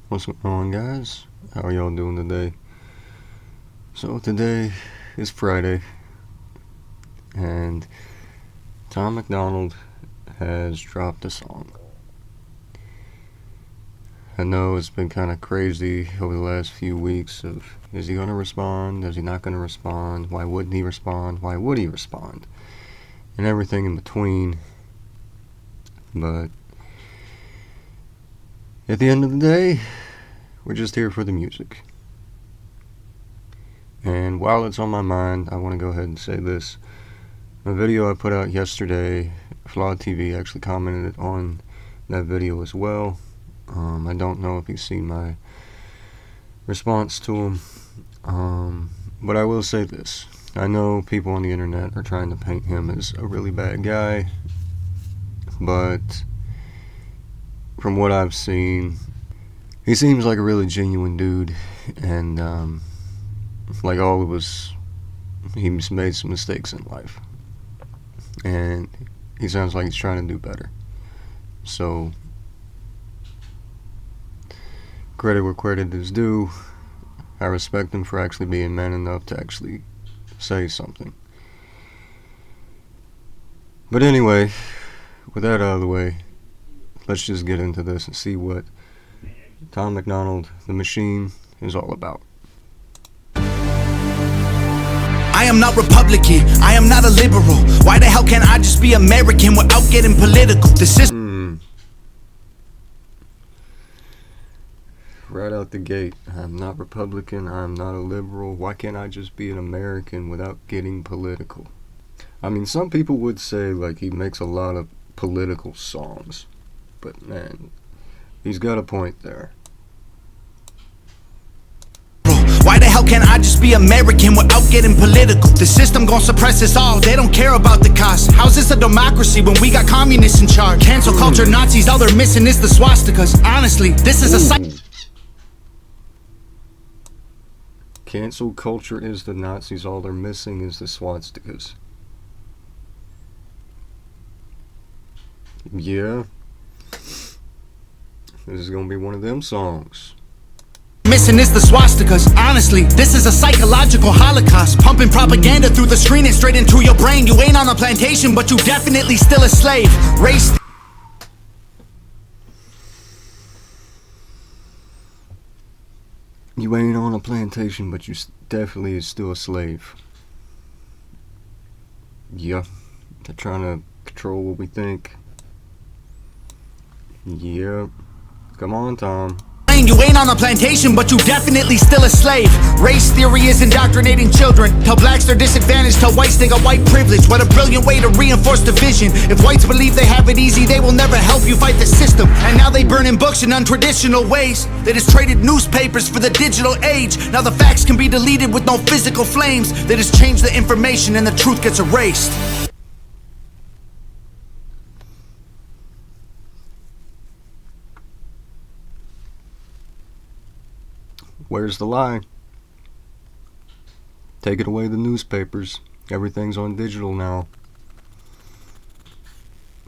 What's going on, guys? How are y'all doing today? So today is Friday, and Tom MacDonald has dropped a song. I know it's been kind of crazy over the last few weeks of, is he going to respond? Is he not going to respond? Why wouldn't he respond? Why would he respond? And everything in between. But at the end of the day, we're just here for the music. And while it's on my mind, I want to go ahead and say this. A video I put out yesterday, Flawed TV actually commented on that video as well. I don't know if you've seen my response to him. But I will say this. I know people on the internet are trying to paint him as a really bad guy. But from what I've seen, he seems like a really genuine dude, and like all of us, he's made some mistakes in life, and he sounds like he's trying to do better. So credit where credit is due. I respect him for actually being man enough to actually say something. But anyway, with that out of the way, let's just get into this and see what Tom MacDonald, the Machine, is all about. I am not Republican, I am not a liberal. Why the hell can't I just be American without getting political? The system. Right out the gate, I'm not Republican, I'm not a liberal. Why can't I just be an American without getting political? I mean, some people would say like he makes a lot of political songs, but man, he's got a point there. Why the hell can't I just be American without getting political? The system gon' suppress us all, they don't care about the cost. How's this a democracy when we got communists in charge? Cancel culture Nazis, all they're missing is the swastikas. Honestly, this is a Cancel culture is the Nazis, all they're missing is the swastikas. Yeah, this is gonna be one of them songs. Missing is the swastikas. Honestly, this is a psychological holocaust. Pumping propaganda through the screen and straight into your brain. You ain't on a plantation, but you definitely still a slave. Race. You ain't on a plantation, but you definitely is still a slave. Yeah, they're trying to control what we think. Yeah, come on, Tom. You ain't on a plantation, but you definitely still a slave. Race theory is indoctrinating children. Tell blacks they're disadvantaged, tell whites they got white privilege. What a brilliant way to reinforce division. If whites believe they have it easy, they will never help you fight the system. And now they burning books in untraditional ways. They just traded newspapers for the digital age. Now the facts can be deleted with no physical flames. They just change the information and the truth gets erased. Where's the lie? Take it away, the newspapers. Everything's on digital now.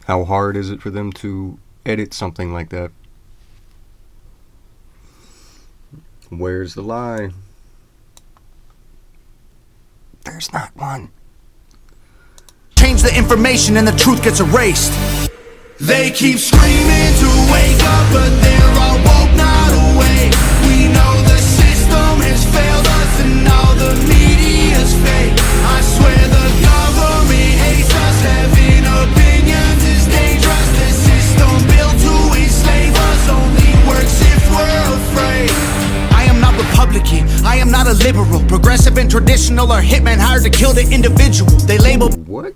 How hard is it for them to edit something like that? Where's the lie? There's not one. Change the information and the truth gets erased. They keep screaming to wake up, but they're all woke, not awake. We know the system has failed us and all the media's fake. I swear the government hates us. Having opinions is dangerous. The system built to enslave us only works if we're afraid. I am not Republican, I am not a liberal. Progressive and traditional are hitmen hired to kill the individual. They label. What?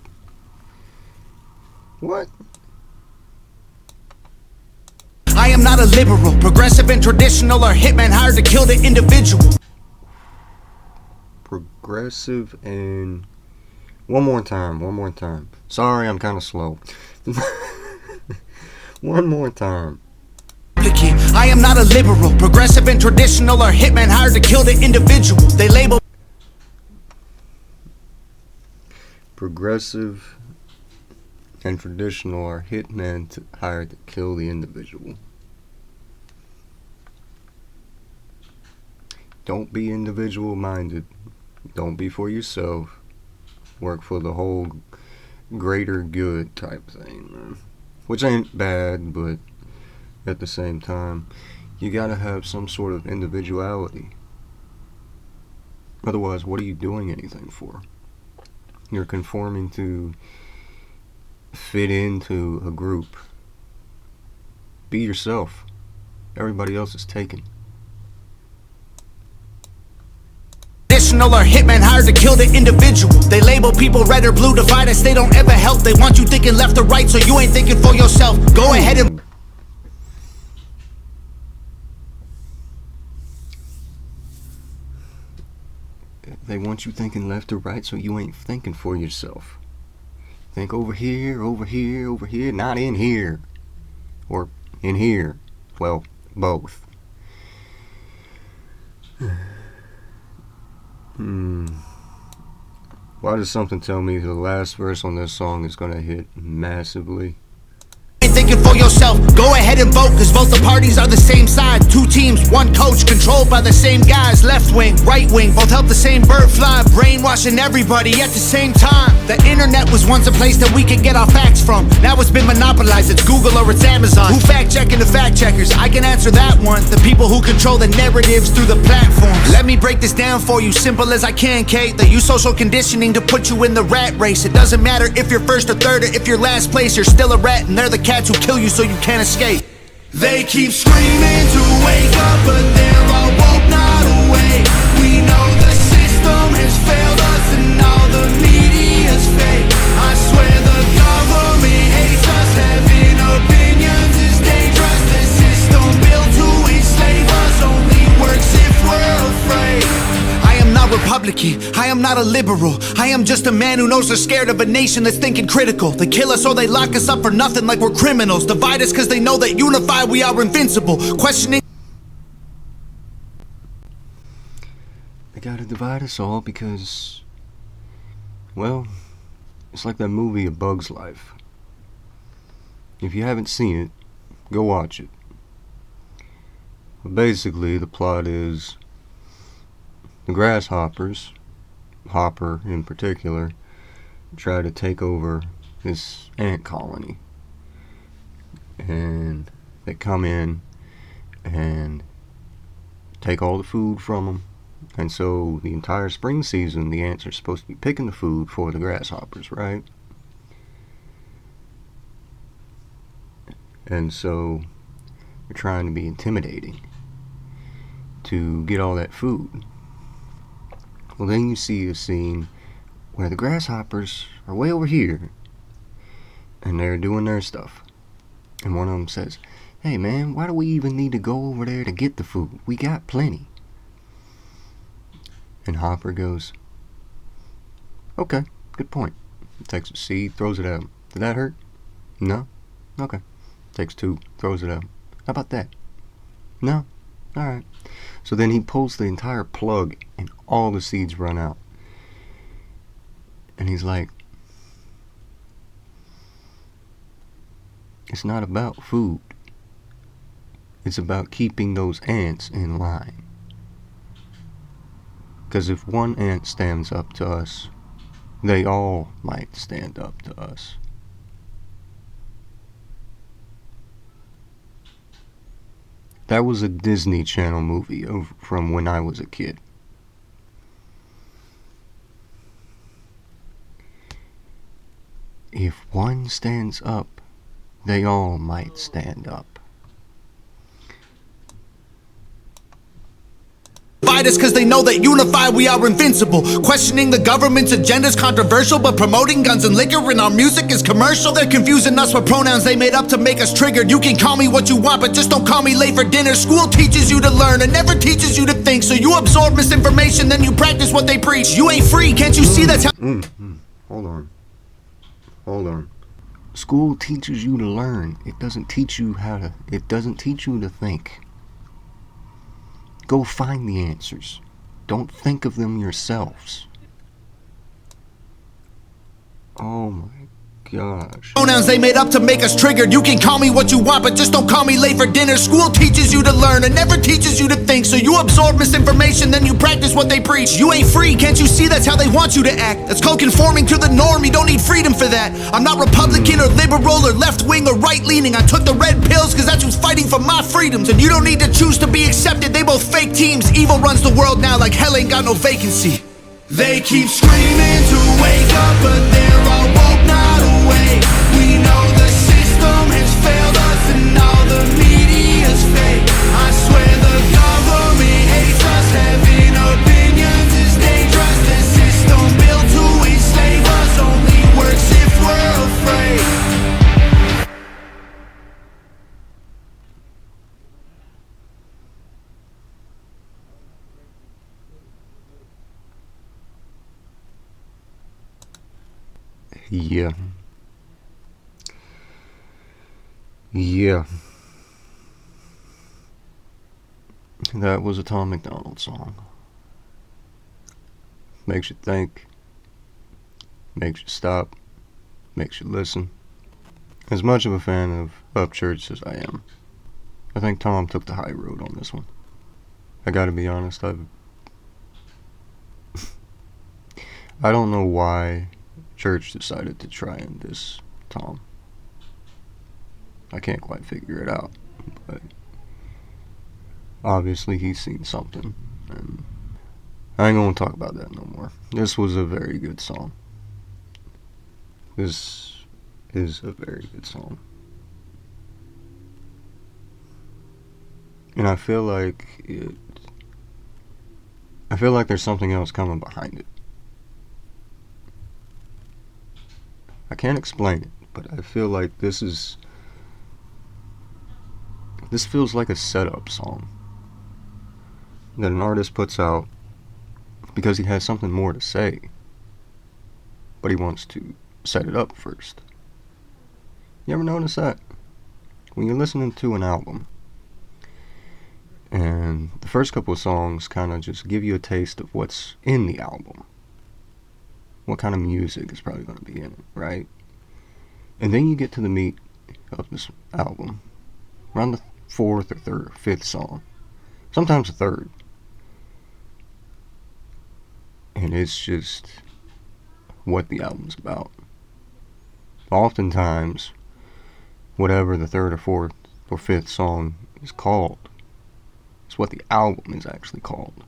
What? I am not a liberal. Progressive and traditional are hitmen hired to kill the individual. Progressive and... One more time. Sorry, I'm kind of slow. One more time. I am not a liberal. Progressive and traditional are hitmen hired to kill the individual. They label. Progressive and traditional are hitmen hired to kill the individual. Don't be individual minded. Don't be for yourself. Work for the whole greater good type thing, man. Which ain't bad, but at the same time, you gotta have some sort of individuality. Otherwise, what are you doing anything for? You're conforming to fit into a group. Be yourself. Everybody else is taken. Or hitman hired to kill the individual. They label people red or blue, divide us, they don't ever help. They want you thinking left or right, so you ain't thinking for yourself. Go ahead and They want you thinking left or right, so you ain't thinking for yourself. Think over here, over here, over here, not in here. Or in here. Well, both. Why does something tell me the last verse on this song is gonna hit massively? thinking for yourself. Go ahead and vote, cause both the parties are the same side. Two teams, one coach, controlled by the same guys. Left wing, right wing, both help the same bird fly. Brainwashing everybody at the same time. The internet was once a place that we could get our facts from. Now it's been monopolized, it's Google or it's Amazon. Who fact checking the fact checkers? I can answer that one. The people who control the narratives through the platforms. Let me break this down for you, simple as I can, Kate. They use social conditioning to put you in the rat race. It doesn't matter if you're first or third or if you're last place. You're still a rat and they're the cats who kill you so you can't escape. They keep screaming to wake up, but they're all woke, not awake. We know the system has failed us and all the media's fake. I swear the government hates us. Having opinions is dangerous. The system built to enslave us only works if we're afraid. I am not Republican, I am not a liberal. I am just a man who knows they're scared of a nation that's thinking critical. They kill us or they lock us up for nothing like we're criminals. Divide us cause they know that unified we are invincible. Questioning. They gotta divide us all because, well, it's like that movie A Bug's Life. If you haven't seen it, go watch it. But basically, the plot is the grasshoppers, Hopper in particular, try to take over this ant colony. And they come in and take all the food from them. And so the entire spring season, the ants are supposed to be picking the food for the grasshoppers, right? And so they're trying to be intimidating to get all that food. Well, then you see a scene where the grasshoppers are way over here and they're doing their stuff. And one of them says, "Hey man, why do we even need to go over there to get the food? We got plenty." And Hopper goes, "Okay, good point." Takes a seed, throws it at him. Did that hurt? No? Okay. Takes two, throws it at him. How about that? No? Alright. So then he pulls the entire plug and all the seeds run out. And he's like, it's not about food. It's about keeping those ants in line. Because if one ant stands up to us, they all might stand up to us. That was a Disney Channel movie from when I was a kid. If one stands up, they all might stand up. Divide us cause they know that unified we are invincible. Questioning the government's agenda is controversial, but promoting guns and liquor in our music is commercial. They're confusing us with pronouns they made up to make us triggered. You can call me what you want, but just don't call me late for dinner. School teaches you to learn and never teaches you to think. So you absorb misinformation, then you practice what they preach. You ain't free, can't you see that's how— Hold on. School teaches you to learn. It doesn't teach you to think. Go find the answers. Don't think of them yourselves. Oh my gosh. Pronouns they made up to make us triggered. You can call me what you want, but just don't call me late for dinner. School teaches you to learn and never teaches you to think. So you absorb misinformation, then you practice what they preach. You ain't free, can't you see that's how they want you to act? That's called conforming to the norm, you don't need freedom for that. I'm not Republican or liberal or left-wing or right-leaning. I took the red pills cause that's who's fighting for my freedoms. And you don't need to choose to be accepted, they both fake teams. Evil runs the world now like hell ain't got no vacancy. They keep screaming to wake up, but they're all woke, not awake. We know the system has failed us and all the media's fake. I swear the government hates us, having opinions is dangerous. The system built to enslave us only works if we're afraid. Yeah. Yeah. That was a Tom MacDonald song. Makes you think. Makes you stop. Makes you listen. As much of a fan of Upchurch as I am, I think Tom took the high road on this one. I gotta be honest, I don't know why Church decided to try and diss Tom. I can't quite figure it out, but obviously he's seen something, and I ain't gonna talk about that no more. This was a very good song. This is a very good song. And I feel like there's something else coming behind it. I can't explain it, but I feel like this feels like a setup song that an artist puts out because he has something more to say, but he wants to set it up first. You ever notice that? When you're listening to an album, and the first couple of songs kind of just give you a taste of what's in the album. What kind of music is probably going to be in it, right? And then you get to the meat of this album, around the fourth or third or fifth song, sometimes the third, and it's just what the album's about. Oftentimes, whatever the third or fourth or fifth song is called, is what the album is actually called.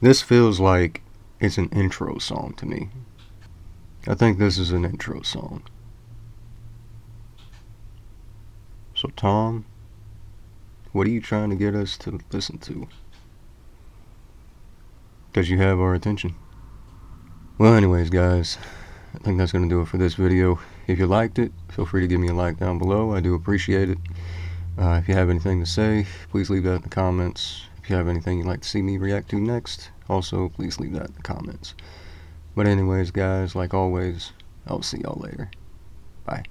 This feels like it's an intro song to me. I think this is an intro song. So Tom, what are you trying to get us to listen to? Because you have our attention. Well, anyways, guys, I think that's going to do it for this video. If you liked it, feel free to give me a like down below. I do appreciate it. If you have anything to say, please leave that in the comments. If you have anything you'd like to see me react to next, also please leave that in the comments. But anyways, guys, like always, I'll see y'all later. Bye.